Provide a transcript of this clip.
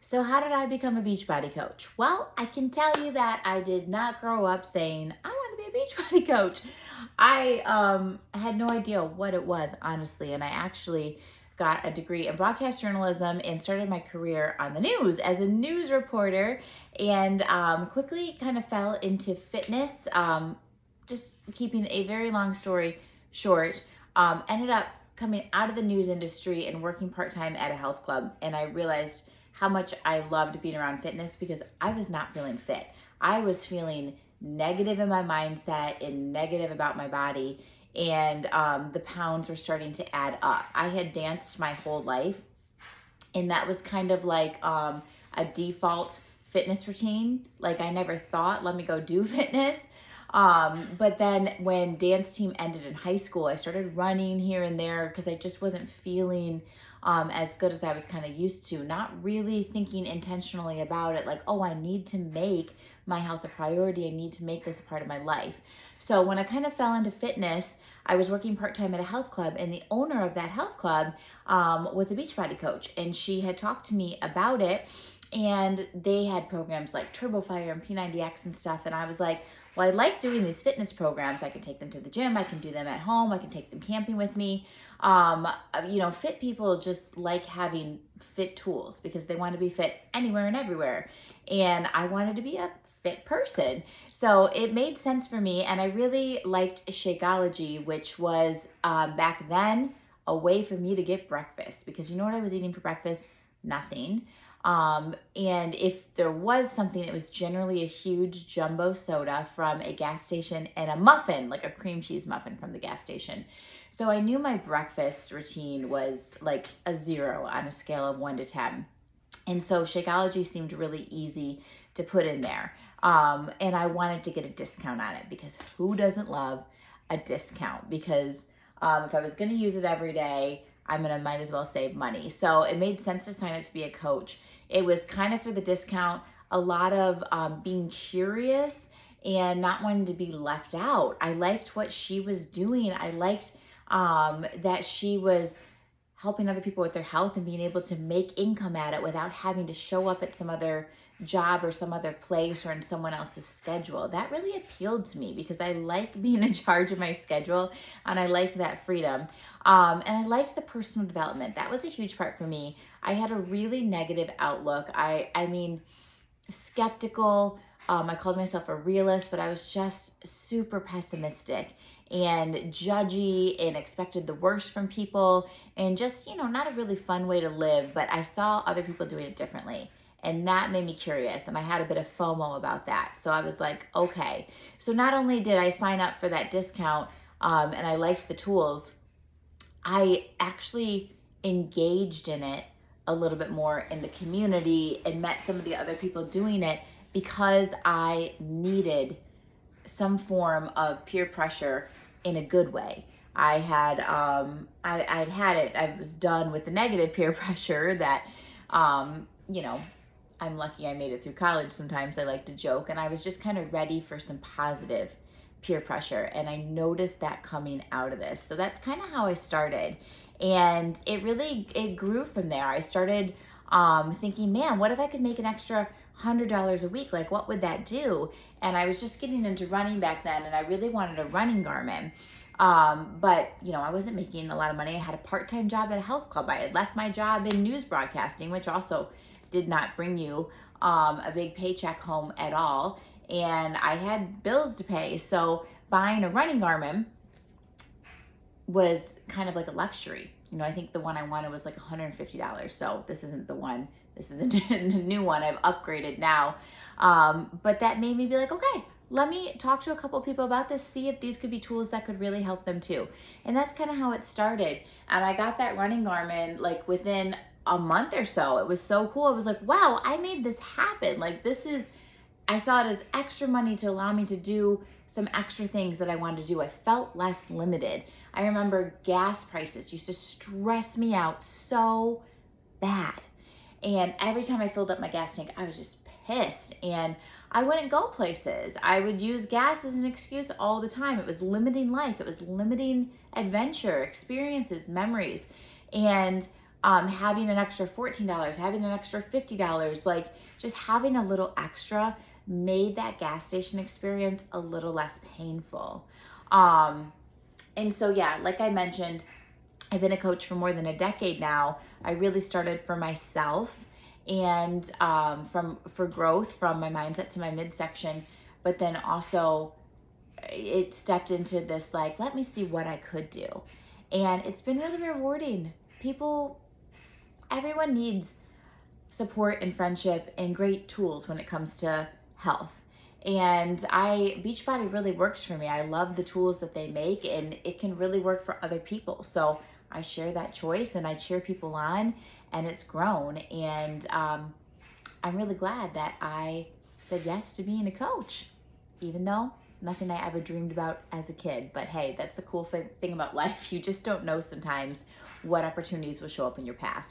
So how did I become a Beachbody coach? Well, I can tell you that I did not grow up saying, I want to be a Beachbody coach. I had no idea what it was, honestly. And I actually got a degree in broadcast journalism and started my career on the news as a news reporter, and quickly kind of fell into fitness. Just keeping a very long story short, ended up coming out of the news industry and working part-time at a health club. And I realized how much I loved being around fitness because I was not feeling fit. I was feeling negative in my mindset and negative about my body. And the pounds were starting to add up. I had danced my whole life, and that was kind of like a default fitness routine. Like I never thought, let me go do fitness. But then when dance team ended in high school, I started running here and there because I just wasn't feeling as good as I was kind of used to, not really thinking intentionally about it. Like, oh, I need to make my health a priority. I need to make this a part of my life. So when I kind of fell into fitness, I was working part-time at a health club, and the owner of that health club was a Beachbody coach, and she had talked to me about it. And they had programs like Turbo Fire and P90X and stuff. And I was like, well, I like doing these fitness programs. I can take them to the gym. I can do them at home. I can take them camping with me. Fit people just like having fit tools because they want to be fit anywhere and everywhere. And I wanted to be a fit person. So it made sense for me. And I really liked Shakeology, which was back then a way for me to get breakfast, because you know what I was eating for breakfast? Nothing. And if there was something, it was generally a huge jumbo soda from a gas station and a muffin, like a cream cheese muffin from the gas station. So I knew my breakfast routine was like a 0 on a scale of 1 to 10. And so Shakeology seemed really easy to put in there. And I wanted to get a discount on it because who doesn't love a discount? Because if I was going to use it every day, might as well save money. So it made sense to sign up to be a coach. It was kind of for the discount, a lot of being curious and not wanting to be left out. I liked what she was doing. I liked that she was helping other people with their health and being able to make income at it without having to show up at some other job or some other place or in someone else's schedule. That really appealed to me because I like being in charge of my schedule, and I liked that freedom. And I liked the personal development. That was a huge part for me. I had a really negative outlook. I mean, skeptical. I called myself a realist, but I was just super pessimistic and judgy and expected the worst from people, and just, not a really fun way to live. But I saw other people doing it differently, and that made me curious, and I had a bit of FOMO about that. So I was like, okay. So not only did I sign up for that discount, and I liked the tools, I actually engaged in it a little bit more in the community and met some of the other people doing it because I needed some form of peer pressure in a good way. I had I'd had it. I was done with the negative peer pressure that I'm lucky I made it through college. Sometimes I like to joke, and I was just kind of ready for some positive peer pressure, and I noticed that coming out of this. So that's kind of how I started, and it grew from there. I started thinking, man, what if I could make an extra $100 a week? Like, what would that do? And I was just getting into running back then, and I really wanted a running Garmin. But I wasn't making a lot of money. I had a part-time job at a health club. I had left my job in news broadcasting, which also did not bring you a big paycheck home at all. And I had bills to pay. So buying a running Garmin was kind of like a luxury. I think the one I wanted was like $150. So this isn't the one. This is a new one. I've upgraded now. But that made me be like, okay, let me talk to a couple people about this, see if these could be tools that could really help them too. And that's kind of how it started. And I got that running Garmin like within a month or so. It was so cool. I was like, wow, I made this happen. Like, I saw it as extra money to allow me to do some extra things that I wanted to do. I felt less limited. I remember gas prices used to stress me out so bad. And every time I filled up my gas tank, I was just pissed, and I wouldn't go places. I would use gas as an excuse all the time. It was limiting life. It was limiting adventure, experiences, memories. And having an extra $14, having an extra $50, like just having a little extra made that gas station experience a little less painful. And so, yeah, like I mentioned, I've been a coach for more than a decade now. I really started for myself and for growth, from my mindset to my midsection, but then also it stepped into this, like, let me see what I could do. And it's been really rewarding. Everyone needs support and friendship and great tools when it comes to health. And Beachbody really works for me. I love the tools that they make, and it can really work for other people. So I share that choice and I cheer people on, and it's grown. And I'm really glad that I said yes to being a coach, even though it's nothing I ever dreamed about as a kid. But hey, that's the cool thing about life. You just don't know sometimes what opportunities will show up in your path.